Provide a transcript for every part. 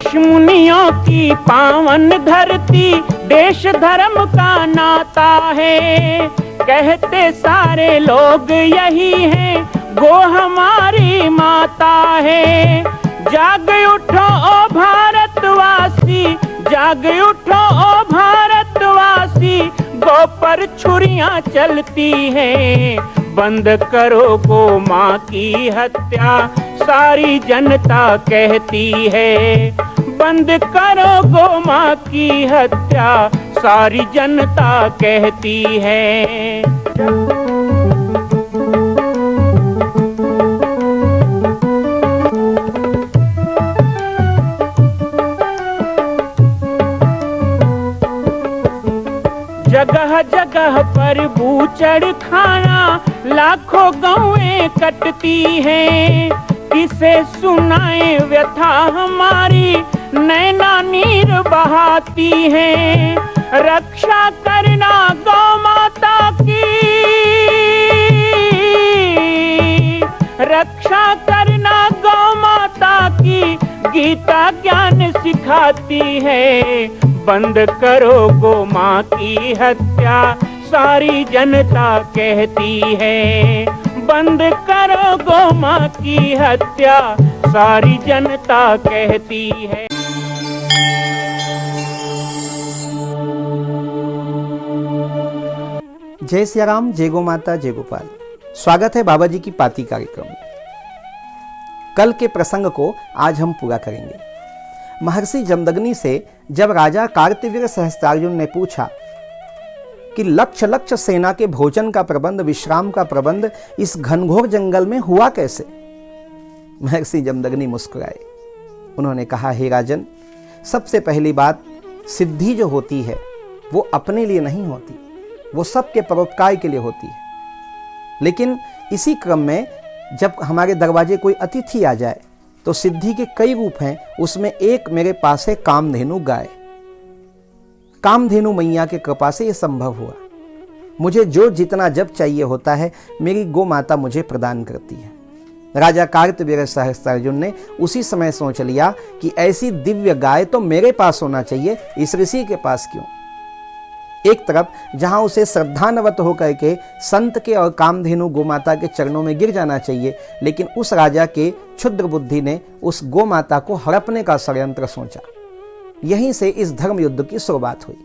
ऋषि मुनियों की पावन धरती, देश धर्म का नाता है। कहते सारे लोग यही हैं, गो हमारी माता है। जाग उठो ओ भारतवासी, जाग उठो ओ भारतवासी, गो पर छुरियां चलती हैं। बंद करो गो माँ की हत्या, सारी जनता कहती है। बंद करो गो माँ की हत्या, सारी जनता कहती है। जगह जगह पर बूचड़ खाना, लाखों गौएं कटती हैं। किसे सुनाए व्यथा हमारी, नैना नीर बहाती हैं। रक्षा करना गौ माता की, रक्षा करना गौ माता की, गीता ज्ञान सिखाती है। बंद करो गो माँ की हत्या, सारी जनता कहती है। बंद करो गो माँ की हत्या, सारी जनता कहती है। जय सिया राम, जय गो माता, जय गोपाल। स्वागत है बाबा जी की पाती कार्यक्रम में। कल के प्रसंग को आज हम पूरा करेंगे। महर्षि जमदग्नि से जब राजा कार्तवीर्य सहस्त्रार्जुन ने पूछा कि लक्ष लक्ष सेना के भोजन का प्रबंध, विश्राम का प्रबंध इस घनघोर जंगल में हुआ कैसे, महर्षि जमदग्नि मुस्कुराए। उन्होंने कहा, हे राजन, सबसे पहली बात, सिद्धि जो होती है वो अपने लिए नहीं होती, वो सबके परोपकार के लिए होती है। लेकिन इसी क्रम में जब हमारे दरवाजे कोई अतिथि आ जाए तो सिद्धि के कई रूप हैं। उसमें एक मेरे पास है कामधेनु गाय। कामधेनु मैया के कृपा से यह संभव हुआ। मुझे जो जितना जब चाहिए होता है मेरी गो माता मुझे प्रदान करती है। राजा कार्तवीर्य सहस्त्रार्जुन ने उसी समय सोच लिया कि ऐसी दिव्य गाय तो मेरे पास होना चाहिए, इस ऋषि के पास क्यों। एक तरफ जहां उसे श्रद्धान्वित होकर के संत के और कामधेनु गोमाता के चरणों में गिर जाना चाहिए, लेकिन उस राजा के क्षुद्र बुद्धि ने उस गोमाता को हड़पने का षड्यंत्र सोचा। यहीं से इस धर्म युद्ध की शुरुआत हुई।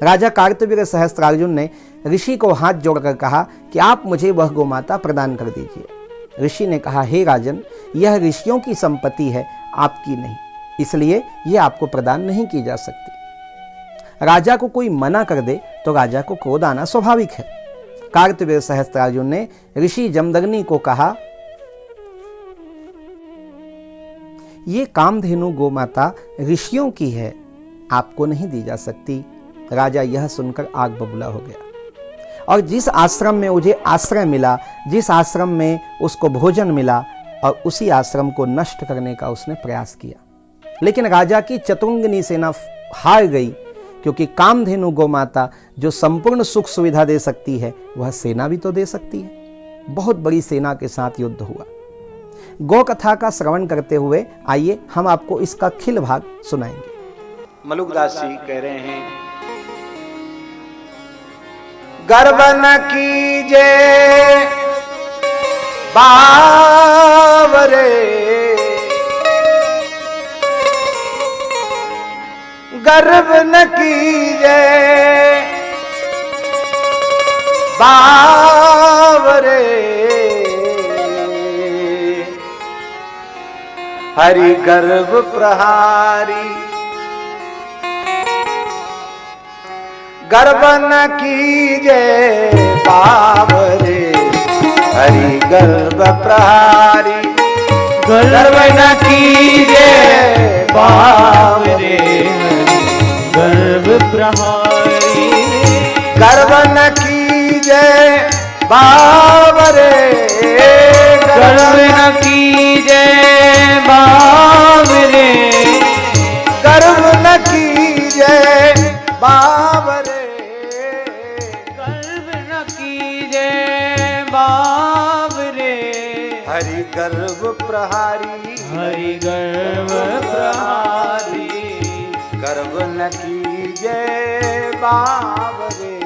राजा कार्तवीर्य सहस्त्रार्जुन ने ऋषि को हाथ जोड़कर कहा कि आप मुझे वह गोमाता प्रदान कर दीजिए। ऋषि ने कहा, हे राजन, यह ऋषियों की संपत्ति है, आपकी नहीं, इसलिए यह आपको प्रदान नहीं की जा सकती। राजा को कोई मना कर दे तो राजा को क्रोध आना स्वाभाविक है। कार्तवीर्य सहस्त्रार्जुन ने ऋषि जमदग्नि को कहा, ये कामधेनु गोमाता ऋषियों की है, आपको नहीं दी जा सकती। राजा यह सुनकर आग बबूला हो गया और जिस आश्रम में मुझे आश्रय मिला, जिस आश्रम में उसको भोजन मिला, और उसी आश्रम को नष्ट करने का उसने प्रयास किया। लेकिन राजा की चतुरंगिनी सेना हार गई, क्योंकि कामधेनु गोमाता जो संपूर्ण सुख सुविधा दे सकती है वह सेना भी तो दे सकती है। बहुत बड़ी सेना के साथ युद्ध हुआ। गौ कथा का श्रवण करते हुए आइए हम आपको इसका खिल भाग सुनाएंगे। मलुकदास जी कह रहे हैं, गर्व न कीजे बावरे, गर्व न कीजे बावरे, हरि गर्व प्रहारी। गर्व न कीजे बावरे, हरि गर्व प्रहारी। गर्व न कीजे बावरे, गर्व प्रहारी। गर्व न कीजे बावरे, गर्व न कीजे बावरे, गर्व न कीजे बावरे, गर्व न कीजे बावरे, हरि गर्भ प्रहारी, हरि गर्भ प्रहारी। गर्भ न कीजे बावरे,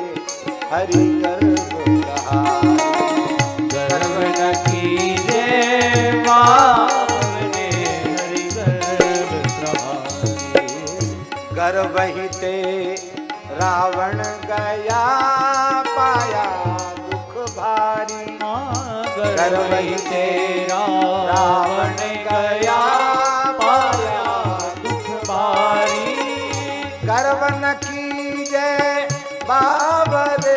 हरि गर्भ प्रहारी। गर्भ न कीजे बावरे, हरि गर्भ प्रहारी। गर्भ ही ते रावण गया, पाया दुख भारी। गर्भ ही तेरा रावण गया, पाया दुख भारी। गर्भ न कीजे बावरे,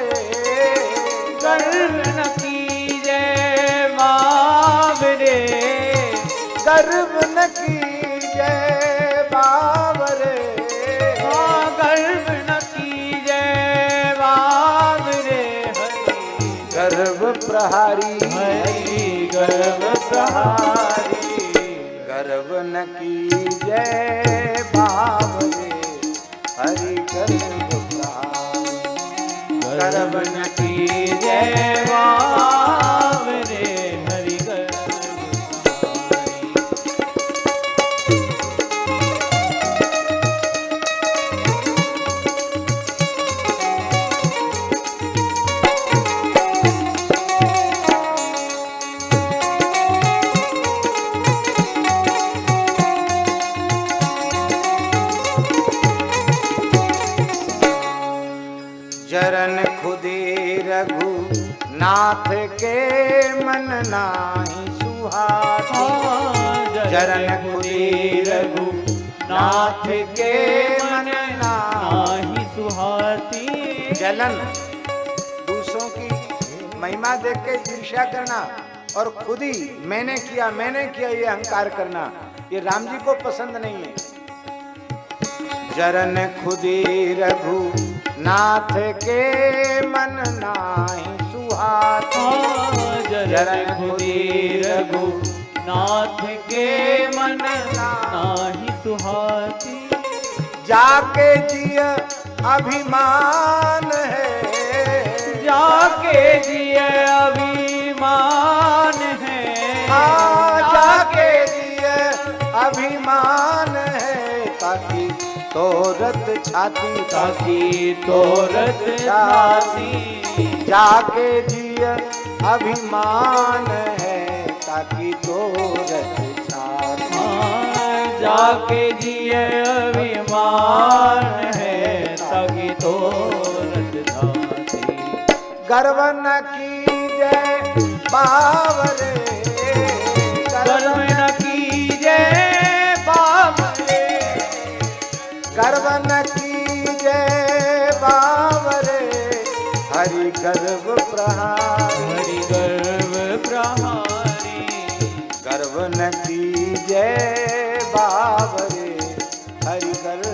गर्भ न कीजे बावरे, गर्भ न कीजे बावरे। गर्भ न कीजे बावरे, हरि गर्भ प्रहारी, हरि गर्भ प्रहारी। गर्भ न कीजे बावरे, हरि गर्भ प्रहारी। गर्भ न कीजे बावरे, हरि गर्भ प्रहारी। चरण खुदे रघु नाथ के मन नाही सुहाती। चरण खुदे रघु नाथ के मन नाही सुहाती। जलन, दूसरों की महिमा देख के ईर्ष्या करना और खुद ही मैंने किया ये अहंकार करना, ये राम जी को पसंद नहीं है। चरण खुदे रघु नाथ के मन नाही सुहाती। चरण खुदे रघु नाथ के मन नाही सुहाती। जाके जिय अभिमान है, जाके जिय अभिमान है। जाके जिय अभिमान है, ताकि तोरत छाती, ताकि तोरत छाती। जाके जिय अभिमान है, ताकि तोरत छाती। जाके जिय अभिमान है, ताकि तोरत छाती। गर्व न कीजे बावरे, गर्व न कीजे बावरे। गर्व न कीजे बावरे, हरि गर्भ प्रहारी। हरि गर्भ प्रहारी। गर्व न कीजे बावरे, हरि गर्भ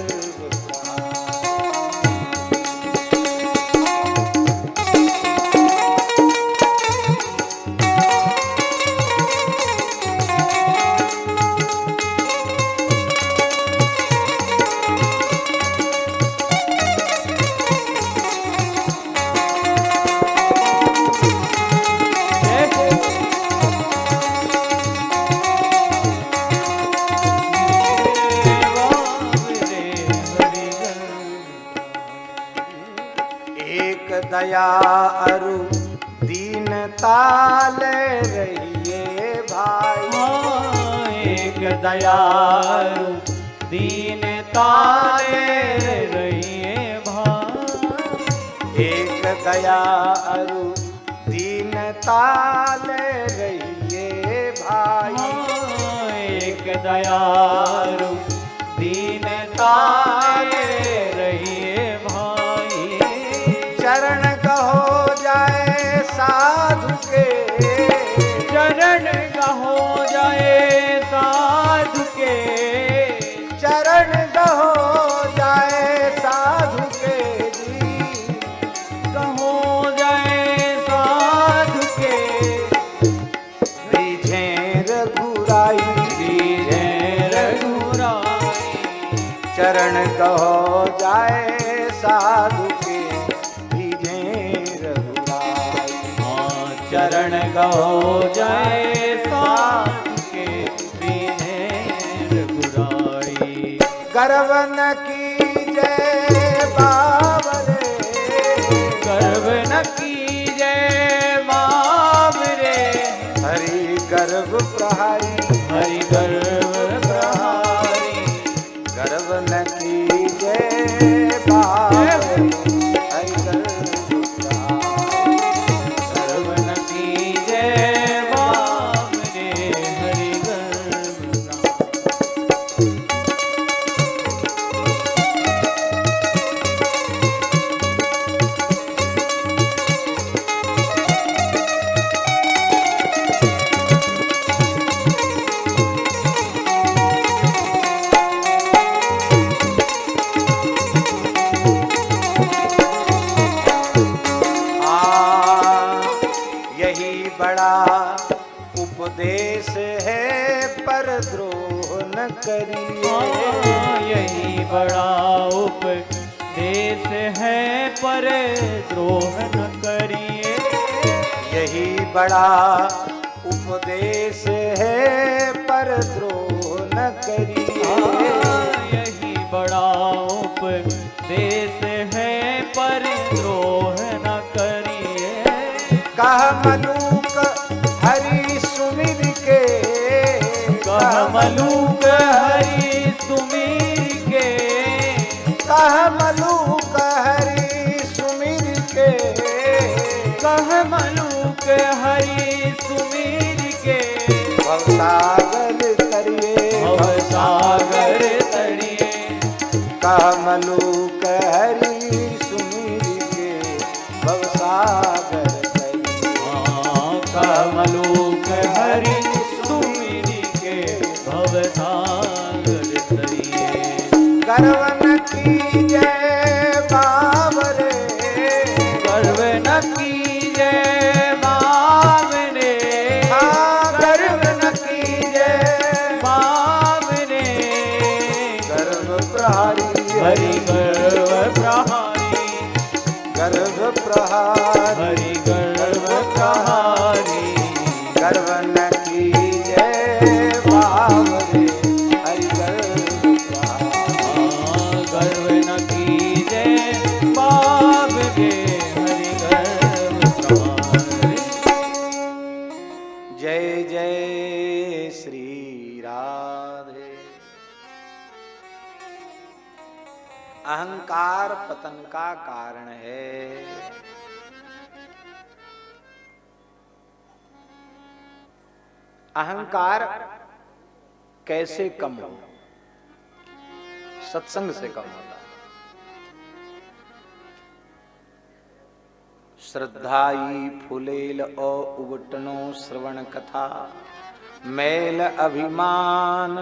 दया अरु दीनता ले रहिए भाई। एक दयालु दीनता ले रहिए भाई। एक दया अरु दीनता ले रहिए भाई। एक दयालु दीनता ले रहिए भाई। चरण कहो जाए साधु के, चरण कहो जाए साधु के। चरण कहो जाए साधु के जी, कहो जाए साधु के। रिझे रघुराई, रिझे रघुराई। चरण कहो जाए साधु के, रिझे रघुराई। चरण कहो जाए साधु न कीजे बावरे, गर्व न कीजे बावरे, हरि गर्भ प्रहारी, हरि गर्व प्रहारी, गर्व न कीजे बावरे, हरि गर्भ प्रहारी, गर्व न कीजे बावरे, हरि गर्व प्रहारी। यही बड़ा उपदेश है पर द्रोह न करिए, यही बड़ा उपदेश है पर द्रोह न करिए, यही बड़ा उपदेश है पर द्रोह न करिए, यही बड़ा उपदेश है पर द्रोह न करिए। कह मलूक हरि सुमिर के, कह मलूक हरि सुमिर के, कह मलूक हरि सुमिर के, कह मलूक हरि सुमिर के, भवसागर तरिए, भवसागर तरिए, कह मलूक हरि सुमिर के, भवसागर कमलूक हरि सुमिर के, भवसागर तरिए। गर्व न कीजे बावरे, गर्व न कीजे बावरे, गर्व न कीजे बावरे, गर्भ प्रहारी, हरि गर्व प्रहारी, गर्भ प्रहारी, हरि गर्व प्रहारी, गर्व न कीजे बावरे, हरि गर्भ प्रहारी, गर्व न कीजे बावरे, हरि गर्व प्रहारी। जय जय श्री राधे। अहंकार पतन का कारण है। अहंकार कैसे कम हो? सत्संग से कम होता है। श्रद्धाई फुलेल ओ उगटनो श्रवण कथा, मैल अभिमान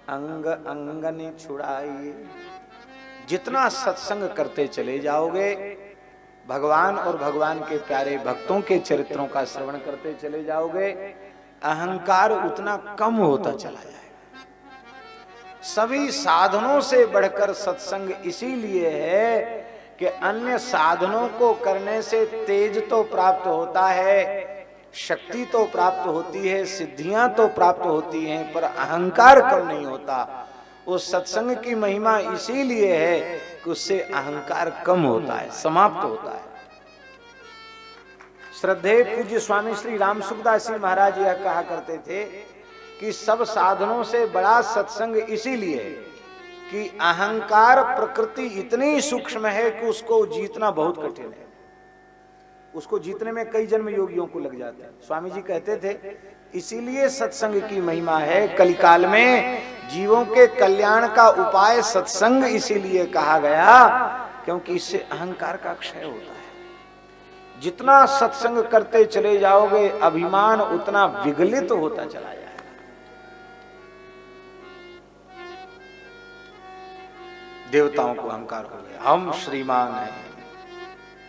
अंग अंगनि छुड़ाई। जितना सत्संग करते चले जाओगे, भगवान और भगवान के प्यारे भक्तों के चरित्रों का श्रवण करते चले जाओगे, अहंकार उतना कम होता चला जाएगा। सभी साधनों से बढ़कर सत्संग इसीलिए है कि अन्य साधनों को करने से तेज तो प्राप्त होता है, शक्ति तो प्राप्त होती है, सिद्धियां तो प्राप्त होती हैं, पर अहंकार कम नहीं होता। उस सत्संग की महिमा इसीलिए है कि उससे अहंकार कम होता है, समाप्त होता है। श्रद्धेय पूज्य स्वामी श्री राम सुखदास जी महाराज यह कहा करते थे कि सब साधनों से बड़ा सत्संग इसीलिए है कि अहंकार प्रकृति इतनी सूक्ष्म है कि उसको जीतना बहुत कठिन है। उसको जीतने में कई जन्म योगियों को लग जाते हैं। स्वामी जी कहते थे इसीलिए सत्संग की महिमा है। कलिकाल में जीवों के कल्याण का उपाय सत्संग इसीलिए कहा गया क्योंकि इससे अहंकार का क्षय होता है। जितना सत्संग करते चले जाओगे, अभिमान उतना विगलित होता चला जाएगा। देवताओं को अहंकार हो गया, हम श्रीमान हैं,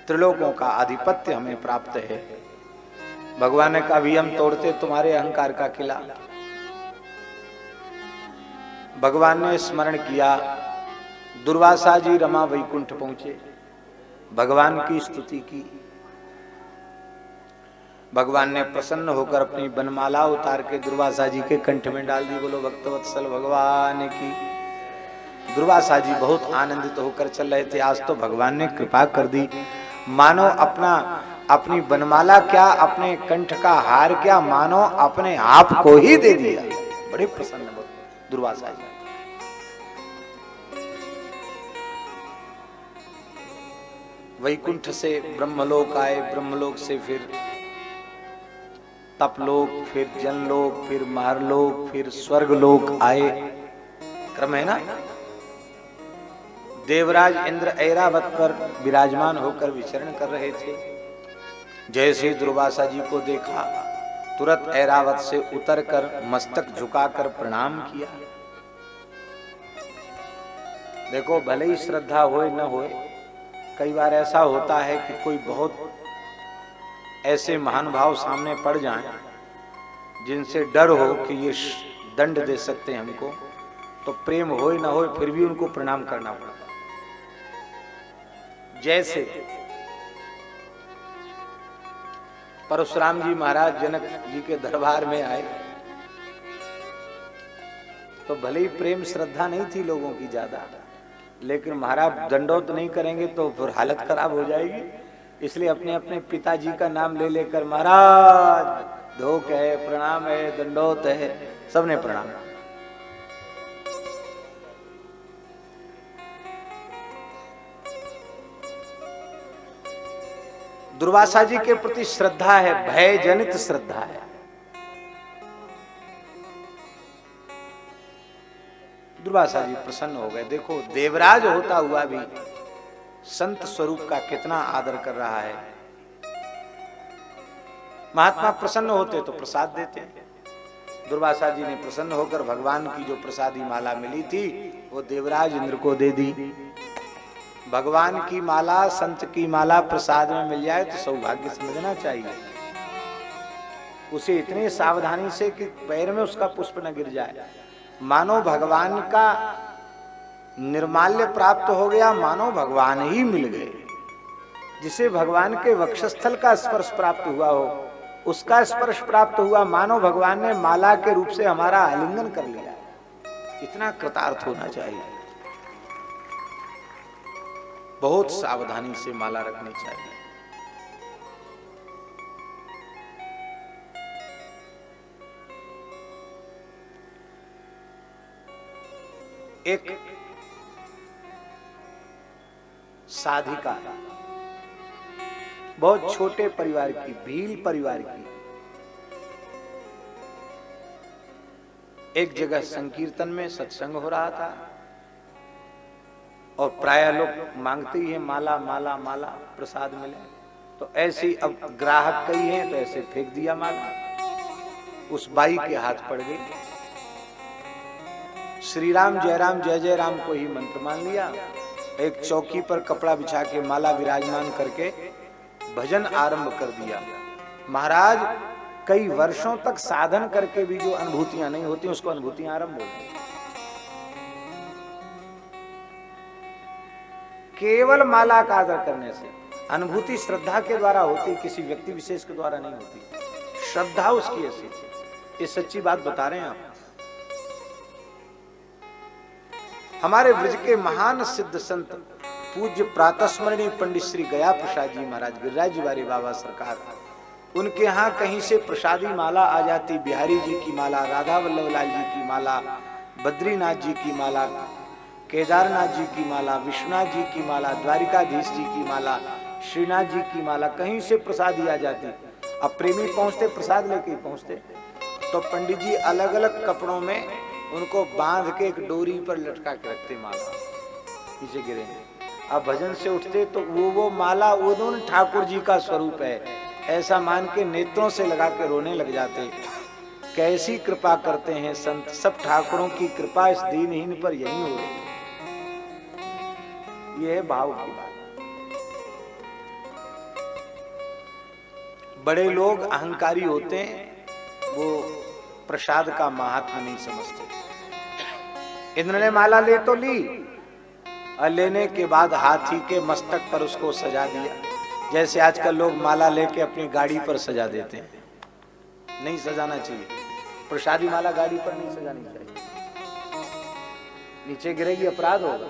त्रिलोकों का आधिपत्य हमें प्राप्त है। भगवान ने कहा भी हम तोड़ते तुम्हारे अहंकार का किला। भगवान ने स्मरण किया, दुर्वासा जी रमा वैकुंठ पहुंचे, भगवान की स्तुति की। भगवान ने प्रसन्न होकर अपनी बनमाला उतार के दुर्वासा जी के कंठ में डाल दी। बोलो भक्तवत्सल भगवान की। दुर्वासा जी बहुत आनंदित होकर चल रहे थे। आज तो भगवान ने कृपा कर दी, मानो अपनी बनमाला क्या, अपने कंठ का हार क्या, मानो अपने आप को ही दे दिया। बड़े प्रसन्न दुर्वासा जी। वैकुंठ से ब्रह्मलोक आए, ब्रह्मलोक से फिर तपलोक, फिर जनलोक, फिर महरलोक, फिर स्वर्गलोक आए। क्रम है ना। देवराज इंद्र ऐरावत पर विराजमान होकर विचरण कर रहे थे। जैसे दुर्वासा जी को देखा, तुरंत ऐरावत से उतरकर मस्तक झुकाकर प्रणाम किया। देखो, भले ही श्रद्धा होए न होए, कई बार ऐसा होता है कि कोई बहुत ऐसे महान भाव सामने पड़ जाएं जिनसे डर हो कि ये दंड दे सकते हैं हमको, तो प्रेम होए न होए फिर भी उनको प्रणाम करना पड़ता। जैसे परशुराम जी महाराज जनक जी के दरबार में आए, तो भले ही प्रेम श्रद्धा नहीं थी लोगों की ज्यादा, लेकिन महाराज दंडोत नहीं करेंगे तो फिर हालत खराब हो जाएगी। इसलिए अपने अपने पिताजी का नाम ले लेकर महाराज धोख है, प्रणाम है, दंडोत है, सबने प्रणाम। दुर्वासा जी के प्रति श्रद्धा है, भय जनित श्रद्धा है। दुर्वासा जी प्रसन्न हो गए। देखो, देवराज होता हुआ भी संत स्वरूप का कितना आदर कर रहा है। महात्मा प्रसन्न होते तो प्रसाद देते। दुर्वासा जी ने प्रसन्न होकर भगवान की जो प्रसादी माला मिली थी वो देवराज इंद्र को दे दी। भगवान की माला, संत की माला प्रसाद में मिल जाए तो सौभाग्य समझना चाहिए। उसे इतनी सावधानी से कि पैर में उसका पुष्प न गिर जाए, मानो भगवान का निर्माल्य प्राप्त हो गया, मानो भगवान ही मिल गए। जिसे भगवान के वक्षस्थल का स्पर्श प्राप्त हुआ हो, उसका स्पर्श प्राप्त हुआ, मानो भगवान ने माला के रूप से हमारा आलिंगन कर लिया। इतना कृतार्थ होना चाहिए। बहुत सावधानी से माला रखनी चाहिए। एक साधिका, बहुत छोटे परिवार की, भील परिवार की, एक जगह संकीर्तन में सत्संग हो रहा था और प्राय लोग मांगते ही है माला माला माला, प्रसाद मिले। तो ऐसे अब ग्राहक कई हैं तो ऐसे फेंक दिया माला, उस बाई के हाथ पड़ गई। श्री राम जय जय राम को ही मंत्र मान लिया। एक चौकी पर कपड़ा बिछा के माला विराजमान करके भजन आरंभ कर दिया। महाराज कई वर्षों तक साधन करके भी जो अनुभूतियां नहीं होती उसको अनुभूतियां आरंभ हो गई। केवल माला का आदर करने से अनुभूति श्रद्धा के द्वारा होती, किसी व्यक्ति विशेष के द्वारा नहीं होती। श्रद्धा उसकी ऐसी थी। ये सच्ची बात बता रहे हैं आप। हमारे ब्रज के महान सिद्ध संत पूज्य प्रातस्मरणीय पंडित श्री गया प्रसाद जी महाराज गिरिराज जी वाले बाबा सरकार, उनके यहाँ कहीं से प्रसादी माला आ जाती। बिहारी जी की माला, राधा वल्लभ लाल जी की माला, बद्रीनाथ जी की माला, केदारनाथ जी की माला, विश्वनाथ जी की माला, द्वारिकाधीश जी की माला, श्रीनाथ जी की माला, कहीं से प्रसादी आ जाती। अब प्रेमी पहुंचते प्रसाद लेके ही पहुंचते, तो पंडित जी अलग अलग कपड़ों में उनको बांध के एक डोरी पर लटका के रखते माला, नीचे गिरे। अब भजन से उठते तो वो माला उन्होंने ठाकुर जी का स्वरूप है ऐसा मान के नेत्रों से लगा के रोने लग जाते। कैसी कृपा करते हैं संत, सब ठाकुरों की कृपा इस दीनहीन पर यही हो रही। ये है भाव की बात। बड़े लोग अहंकारी होते हैं, वो प्रसाद का महात्मा नहीं समझते। इंद्र ने माला ले तो ली और लेने के बाद हाथी के मस्तक पर उसको सजा दिया। जैसे आजकल लोग माला लेके अपनी गाड़ी पर सजा देते हैं, नहीं सजाना चाहिए। प्रसादी माला गाड़ी पर नहीं सजानी चाहिए। नीचे गिरेगी अपराध होगा।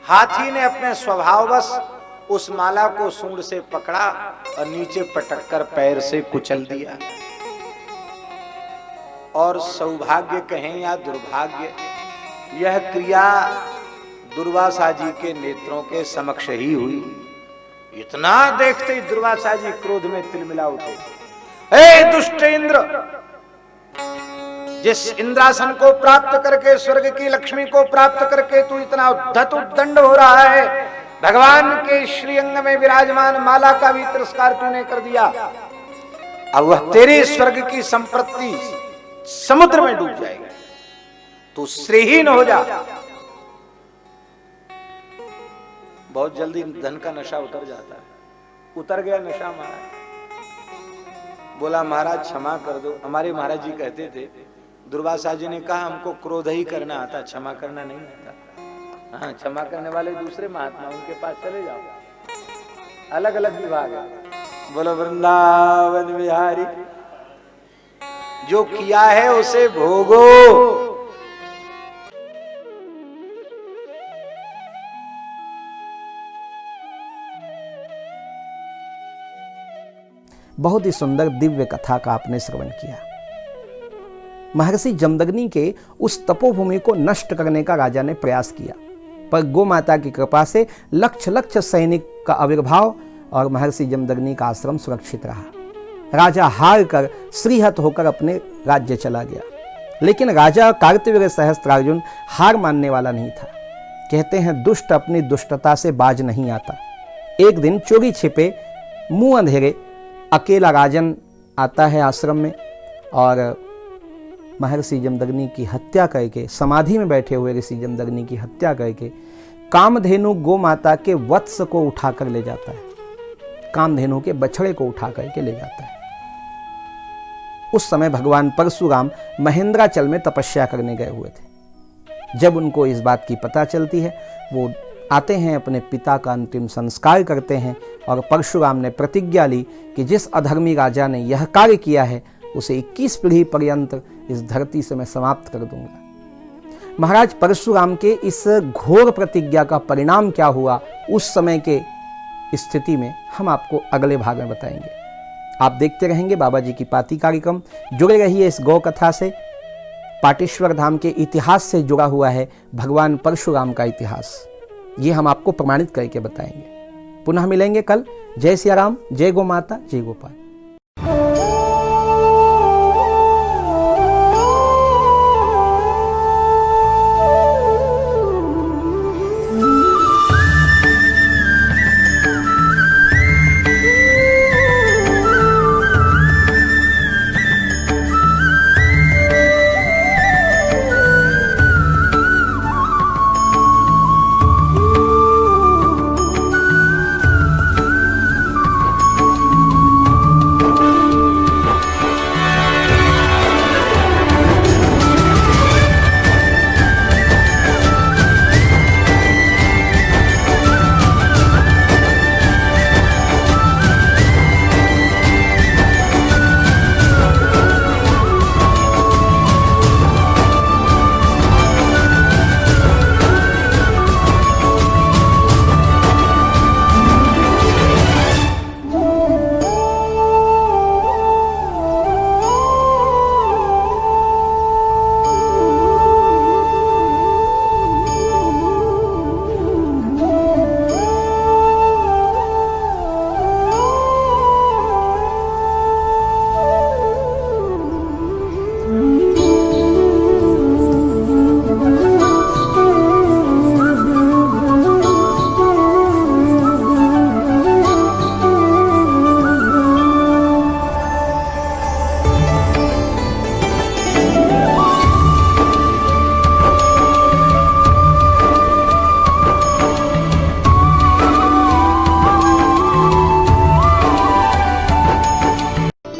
हाथी ने अपने स्वभाववश उस माला को सूंड से पकड़ा और नीचे पटककर पैर से कुचल दिया। और सौभाग्य कहें या दुर्भाग्य, यह क्रिया दुर्वासा जी के नेत्रों के समक्ष ही हुई। इतना देखते ही दुर्वासा जी क्रोध में तिलमिला उठे। हे दुष्ट इंद्र, जिस इंद्रासन को प्राप्त करके, स्वर्ग की लक्ष्मी को प्राप्त करके तू इतना उद्धत उद्दंड हो रहा है, भगवान के श्रीअंग में विराजमान माला का भी तिरस्कार तूने कर दिया। अब वह तेरी स्वर्ग की संपत्ति समुद्र में डूब जाएगी, तू श्रीहीन हो जा। बहुत जल्दी धन का नशा उतर जाता है। उतर गया नशा महाराज। बोला महाराज क्षमा कर दो। हमारे महाराज जी कहते थे, दुर्वासा जी ने कहा हमको क्रोध ही करना आता, क्षमा करना नहीं आता। हाँ, क्षमा करने वाले दूसरे महात्मा, उनके पास चले जाओ, अलग अलग विभाग है। बोलो वृंदावन बिहारी, जो किया है उसे भोगो। बहुत ही सुंदर दिव्य कथा का आपने श्रवण किया। महर्षि जमदग्नि के उस तपोभूमि को नष्ट करने का राजा ने प्रयास किया, पर गौ माता की कृपा से लक्ष सैनिक का आविर्भाव और महर्षि जमदग्नि का आश्रम सुरक्षित रहा। राजा हार कर श्रीहत होकर अपने राज्य चला गया। लेकिन राजा कार्तवीर्य सहस्त्रार्जुन हार मानने वाला नहीं था। कहते हैं, दुष्ट अपनी दुष्टता से बाज नहीं आता। एक दिन चोरी छिपे मुंह अंधेरे अकेला राजन आता है आश्रम में और महर्षि जमदग्नि की हत्या करके, समाधि में बैठे हुए ऋषि जमदग्नि की हत्या करके कामधेनु गो माता के वत्स को उठाकर ले जाता है, कामधेनु के बछड़े को उठा करके ले जाता है। उस समय भगवान परशुराम महेंद्राचल में तपस्या करने गए हुए थे। जब उनको इस बात की पता चलती है, वो आते हैं, अपने पिता का अंतिम संस्कार करते हैं और परशुराम ने प्रतिज्ञा ली कि जिस अधर्मी राजा ने यह कार्य किया है उसे 21 पीढ़ी पर्यंत इस धरती से मैं समाप्त कर दूंगा। महाराज परशुराम के इस घोर प्रतिज्ञा का परिणाम क्या हुआ उस समय के स्थिति में हम आपको अगले भाग में बताएंगे। आप देखते रहेंगे बाबा जी की पाती कार्यक्रम। जुड़े रहिए इस गौ कथा से। पाटेश्वर धाम के इतिहास से जुड़ा हुआ है भगवान परशुराम का इतिहास, ये हम आपको प्रमाणित करके बताएंगे। पुनः मिलेंगे कल। जय सिया राम, जय गौ माता, जय गोपाल।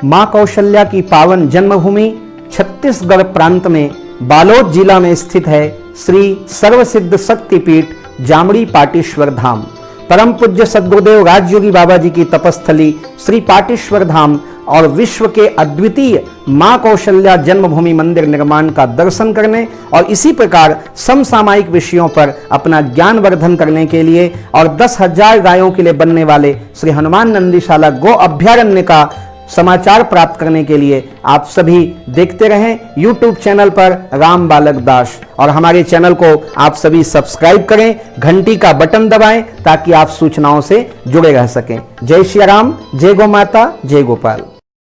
मां कौशल्या की पावन जन्मभूमि छत्तीसगढ़ प्रांत में बालोद जिला में स्थित है श्री सर्वसिद्ध शक्तिपीठ जामड़ी पाटेश्वर धाम। परम पूज्य सद्गुरुदेव राजयोगी बाबा जी की तपस्थली श्री पाटेश्वर धाम और विश्व के अद्वितीय मां कौशल्या जन्मभूमि मंदिर निर्माण का दर्शन करने और इसी प्रकार समसामयिक विषयों पर अपना ज्ञानवर्धन करने के लिए और 10,000 गायों के लिए बनने वाले श्री हनुमान नंदीशाला गो अभ्यारण्य का समाचार प्राप्त करने के लिए आप सभी देखते रहें YouTube चैनल पर राम बालक दास, और हमारे चैनल को आप सभी सब्सक्राइब करें, घंटी का बटन दबाएं ताकि आप सूचनाओं से जुड़े रह सकें। जय श्री राम, जय गौ माता, जय गोपाल।